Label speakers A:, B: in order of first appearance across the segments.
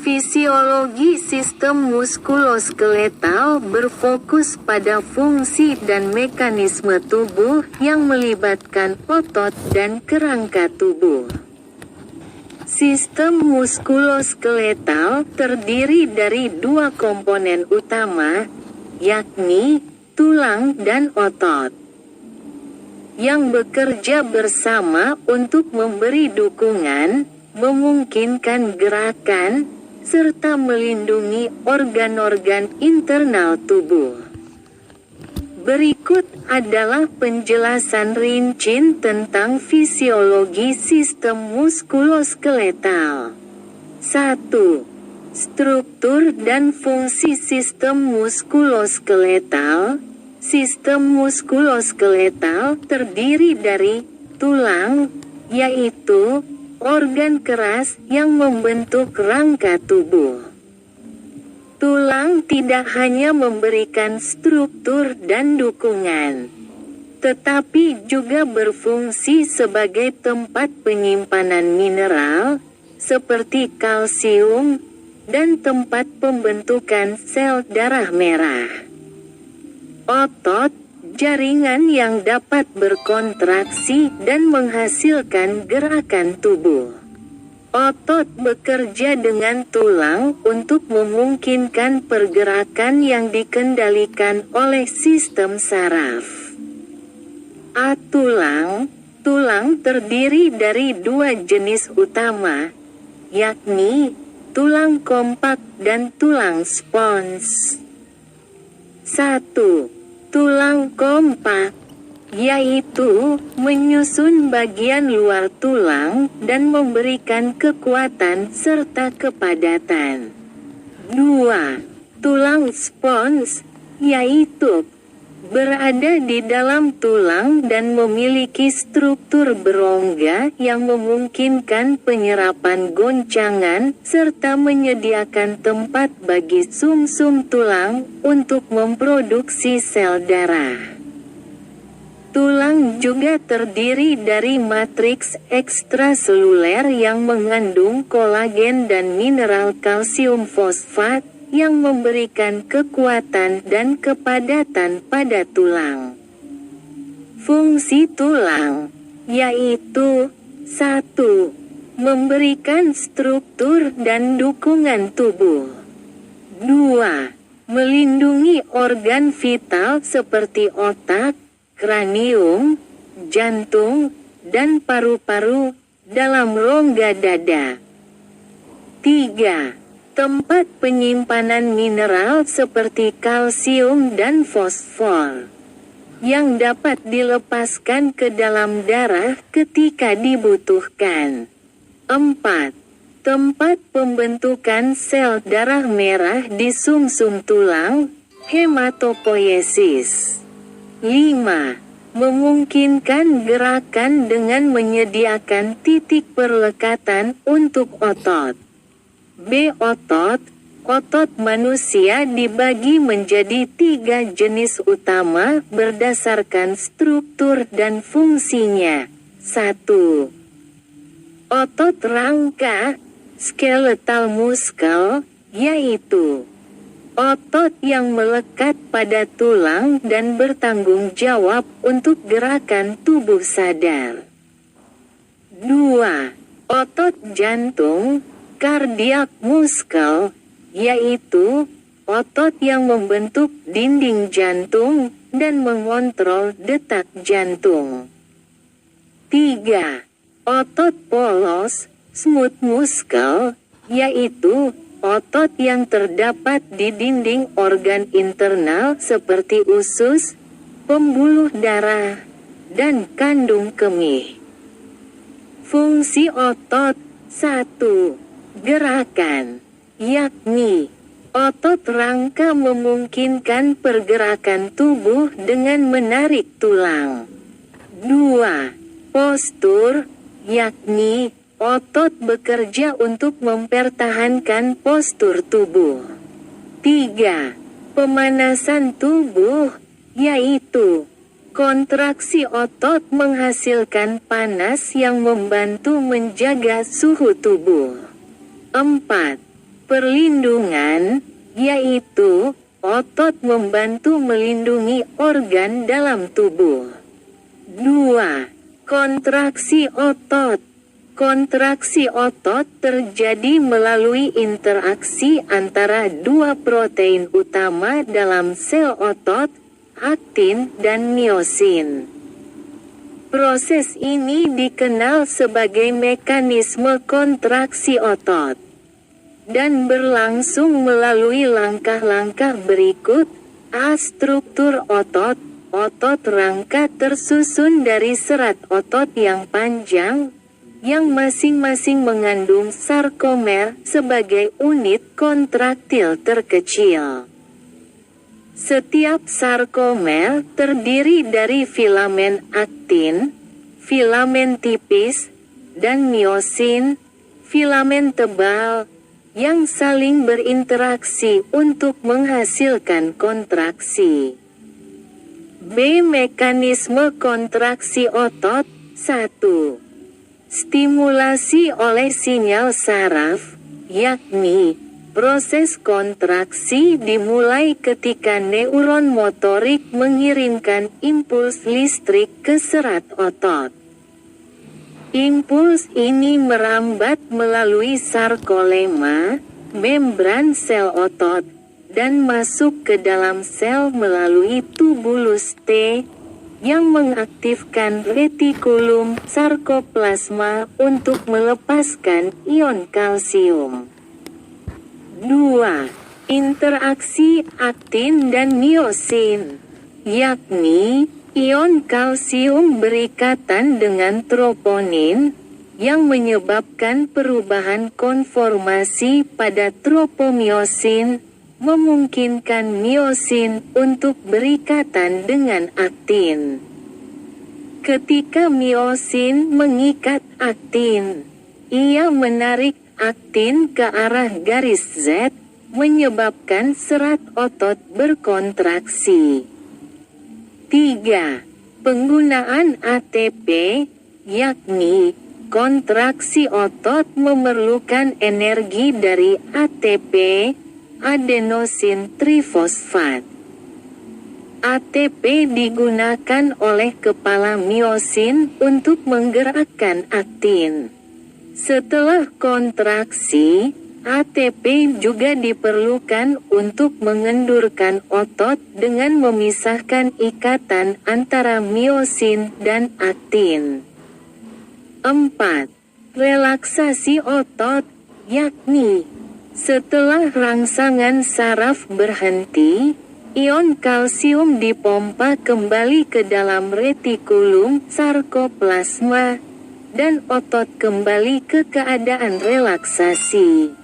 A: Fisiologi sistem muskuloskeletal berfokus pada fungsi dan mekanisme tubuh yang melibatkan otot dan kerangka tubuh. Sistem muskuloskeletal terdiri dari dua komponen utama, yakni tulang dan otot, yang bekerja bersama untuk memberi dukungan, memungkinkan gerakan, serta melindungi organ-organ internal tubuh. Berikut adalah penjelasan rinci tentang fisiologi sistem muskuloskeletal. 1. Struktur dan fungsi sistem muskuloskeletal. Sistem muskuloskeletal terdiri dari tulang, yaitu organ keras yang membentuk rangka tubuh. Tulang tidak hanya memberikan struktur dan dukungan, tetapi juga berfungsi sebagai tempat penyimpanan mineral, seperti kalsium, dan tempat pembentukan sel darah merah. Otot, jaringan yang dapat berkontraksi dan menghasilkan gerakan tubuh. Otot bekerja dengan tulang untuk memungkinkan pergerakan yang dikendalikan oleh sistem saraf. Tulang terdiri dari dua jenis utama, yakni tulang kompak dan tulang spons. 1. Tulang kompak, yaitu menyusun bagian luar tulang dan memberikan kekuatan serta kepadatan. 2. Tulang spons, yaitu berada di dalam tulang dan memiliki struktur berongga yang memungkinkan penyerapan goncangan serta menyediakan tempat bagi sumsum tulang untuk memproduksi sel darah. Tulang juga terdiri dari matriks ekstraseluler yang mengandung kolagen dan mineral kalsium fosfat yang memberikan kekuatan dan kepadatan pada tulang. Fungsi tulang, yaitu 1. Memberikan struktur dan dukungan tubuh. 2. Melindungi organ vital seperti otak, kranium, jantung, dan paru-paru dalam rongga dada. 3. Tempat penyimpanan mineral seperti kalsium dan fosfor, yang dapat dilepaskan ke dalam darah ketika dibutuhkan. 4. Tempat pembentukan sel darah merah di sumsum tulang, hematopoiesis. 5. Memungkinkan gerakan dengan menyediakan titik perlekatan untuk otot. Otot manusia dibagi menjadi 3 jenis utama berdasarkan struktur dan fungsinya. 1. Otot rangka, skeletal muscle, yaitu otot yang melekat pada tulang dan bertanggung jawab untuk gerakan tubuh sadar. 2. Otot jantung, cardiac muscle, yaitu otot yang membentuk dinding jantung dan mengontrol detak jantung. 3. Otot polos, smooth muscle, yaitu otot yang terdapat di dinding organ internal seperti usus, pembuluh darah, dan kandung kemih. Fungsi otot. 1. Gerakan, yakni otot rangka memungkinkan pergerakan tubuh dengan menarik tulang. 2. Postur, yakni otot bekerja untuk mempertahankan postur tubuh. 3. Pemanasan tubuh, yaitu kontraksi otot menghasilkan panas yang membantu menjaga suhu tubuh. 4. Perlindungan, yaitu otot membantu melindungi organ dalam tubuh. 2. Kontraksi otot. Kontraksi otot terjadi melalui interaksi antara dua protein utama dalam sel otot, aktin dan miosin. Proses ini dikenal sebagai mekanisme kontraksi otot dan berlangsung melalui langkah-langkah berikut. A. Struktur otot. Otot rangka tersusun dari serat otot yang panjang, yang masing-masing mengandung sarkomer sebagai unit kontraktil terkecil. Setiap sarkomer terdiri dari filamen aktin, filamen tipis, dan miosin, filamen tebal, yang saling berinteraksi untuk menghasilkan kontraksi. B. Mekanisme kontraksi otot. 1. Stimulasi oleh sinyal saraf, yakni proses kontraksi dimulai ketika neuron motorik mengirimkan impuls listrik ke serat otot. Impuls ini merambat melalui sarkolema, membran sel otot, dan masuk ke dalam sel melalui tubulus T, yang mengaktifkan retikulum sarkoplasma untuk melepaskan ion kalsium. 2. Interaksi aktin dan miosin, yakni ion kalsium berikatan dengan troponin, yang menyebabkan perubahan konformasi pada tropomiosin, memungkinkan miosin untuk berikatan dengan aktin. Ketika miosin mengikat aktin, ia menarik aktin ke arah garis Z, menyebabkan serat otot berkontraksi. 3. Penggunaan ATP, yakni kontraksi otot memerlukan energi dari ATP, adenosin trifosfat. ATP digunakan oleh kepala miosin untuk menggerakkan aktin. Setelah kontraksi, ATP juga diperlukan untuk mengendurkan otot dengan memisahkan ikatan antara miosin dan aktin. 4. Relaksasi otot, yakni setelah rangsangan saraf berhenti, ion kalsium dipompa kembali ke dalam retikulum sarkoplasma, dan otot kembali ke keadaan relaksasi.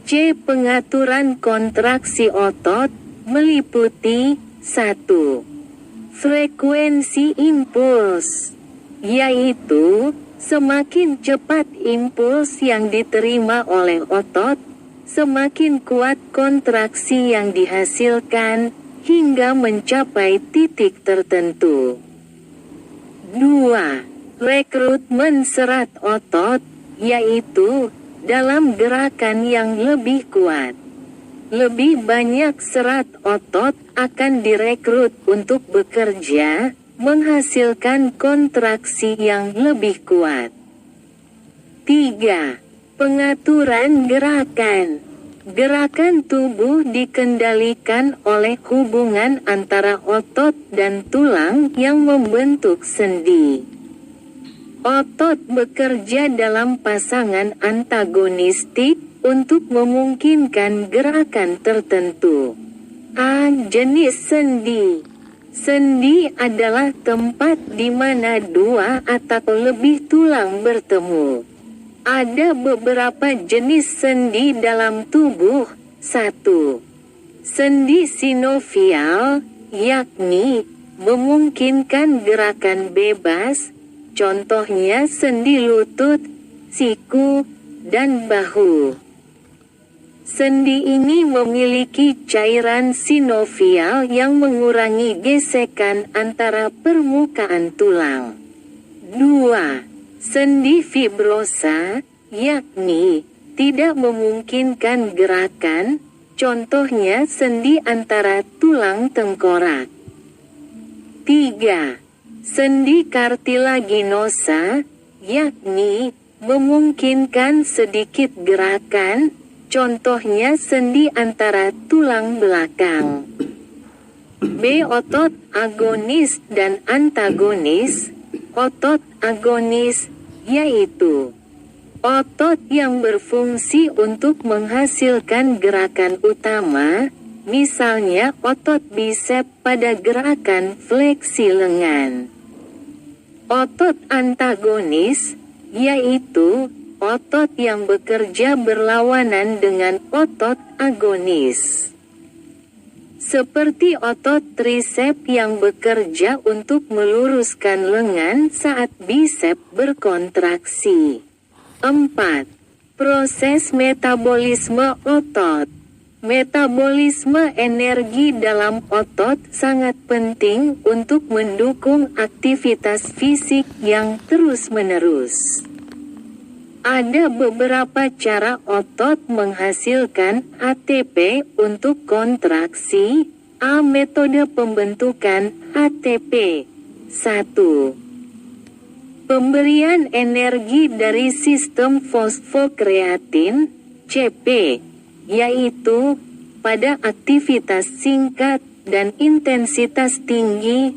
A: C. Pengaturan kontraksi otot, meliputi 1. Frekuensi impuls, yaitu semakin cepat impuls yang diterima oleh otot, semakin kuat kontraksi yang dihasilkan, hingga mencapai titik tertentu. 2. Rekrutmen serat otot, yaitu dalam gerakan yang lebih kuat. Lebih banyak serat otot akan direkrut untuk bekerja, menghasilkan kontraksi yang lebih kuat. 3. Pengaturan gerakan. Gerakan tubuh dikendalikan oleh hubungan antara otot dan tulang yang membentuk sendi. Otot bekerja dalam pasangan antagonistik untuk memungkinkan gerakan tertentu. A. Jenis sendi. Sendi adalah tempat di mana dua atau lebih tulang bertemu. Ada beberapa jenis sendi dalam tubuh. 1. Sendi sinovial, yakni memungkinkan gerakan bebas, contohnya sendi lutut, siku, dan bahu. Sendi ini memiliki cairan sinovial yang mengurangi gesekan antara permukaan tulang. 2. Sendi fibrosa, yakni tidak memungkinkan gerakan, contohnya sendi antara tulang tengkorak. 3. Sendi kartilaginosa, yakni memungkinkan sedikit gerakan, contohnya sendi antara tulang belakang. B. Otot agonis dan antagonis. Otot agonis yaitu otot yang berfungsi untuk menghasilkan gerakan utama, misalnya otot bisep pada gerakan fleksi lengan. Otot antagonis yaitu otot yang bekerja berlawanan dengan otot agonis. Seperti otot trisep yang bekerja untuk meluruskan lengan saat bisep berkontraksi. 4. Proses metabolisme otot. Metabolisme energi dalam otot sangat penting untuk mendukung aktivitas fisik yang terus-menerus. Ada beberapa cara otot menghasilkan ATP untuk kontraksi. A. Metode pembentukan ATP. 1. Pemberian energi dari sistem fosfokreatin, CP, yaitu pada aktivitas singkat dan intensitas tinggi,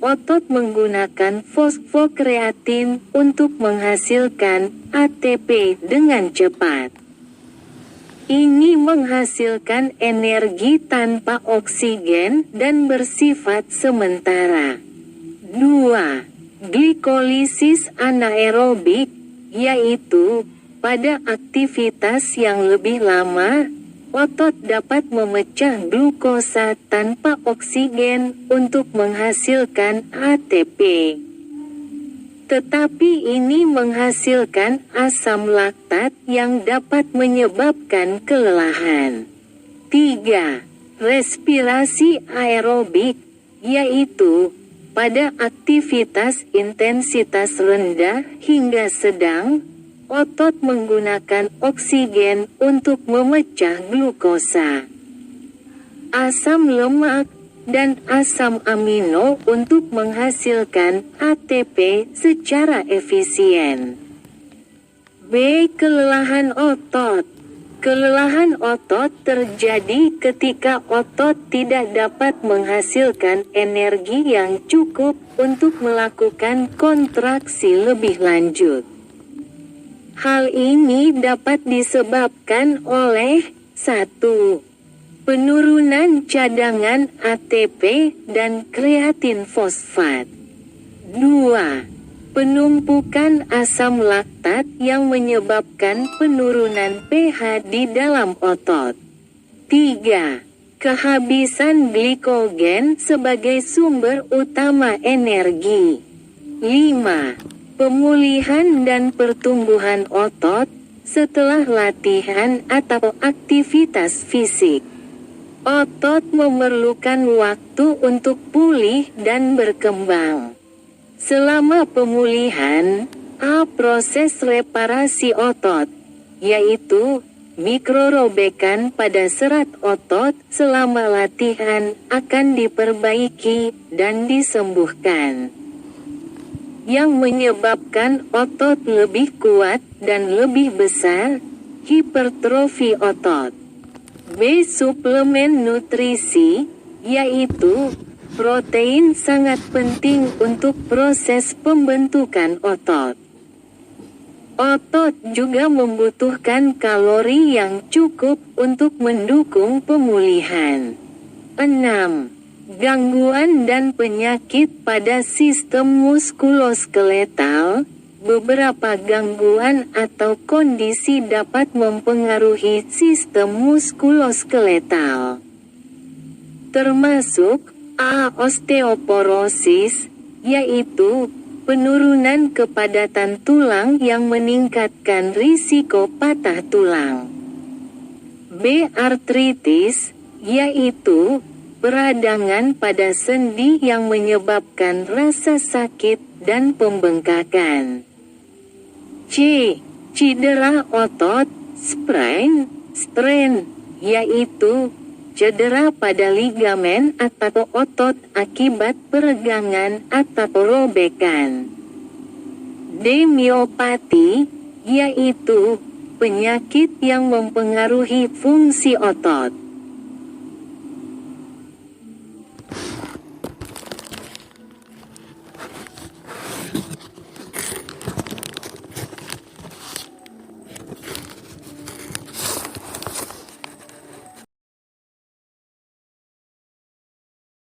A: otot menggunakan fosfokreatin untuk menghasilkan ATP dengan cepat. Ini menghasilkan energi tanpa oksigen dan bersifat sementara. 2. Glikolisis anaerobik, yaitu pada aktivitas yang lebih lama, otot dapat memecah glukosa tanpa oksigen untuk menghasilkan ATP. Tetapi ini menghasilkan asam laktat yang dapat menyebabkan kelelahan. 3. Respirasi aerobik, yaitu pada aktivitas intensitas rendah hingga sedang, otot menggunakan oksigen untuk memecah glukosa, asam lemak, dan asam amino untuk menghasilkan ATP secara efisien. B. Kelelahan otot. Kelelahan otot terjadi ketika otot tidak dapat menghasilkan energi yang cukup untuk melakukan kontraksi lebih lanjut. Hal ini dapat disebabkan oleh 1. Penurunan cadangan ATP dan kreatin fosfat. 2. Penumpukan asam laktat yang menyebabkan penurunan pH di dalam otot. 3. Kehabisan glikogen sebagai sumber utama energi. 5. Pemulihan dan pertumbuhan otot setelah latihan atau aktivitas fisik. Otot memerlukan waktu untuk pulih dan berkembang. Selama pemulihan, A. Proses reparasi otot, yaitu mikrorobekan pada serat otot selama latihan akan diperbaiki dan disembuhkan, yang menyebabkan otot lebih kuat dan lebih besar, hipertrofi otot. B. Suplemen nutrisi, yaitu protein sangat penting untuk proses pembentukan otot. Otot juga membutuhkan kalori yang cukup untuk mendukung pemulihan. 6. Gangguan dan penyakit pada sistem muskuloskeletal. Beberapa gangguan atau kondisi dapat mempengaruhi sistem muskuloskeletal, termasuk A. Osteoporosis, yaitu penurunan kepadatan tulang yang meningkatkan risiko patah tulang. B. Artritis, yaitu peradangan pada sendi yang menyebabkan rasa sakit dan pembengkakan. C. Cedera otot, Strain, yaitu cedera pada ligamen atau otot akibat peregangan atau robekan. Demiopati, yaitu penyakit yang mempengaruhi fungsi otot.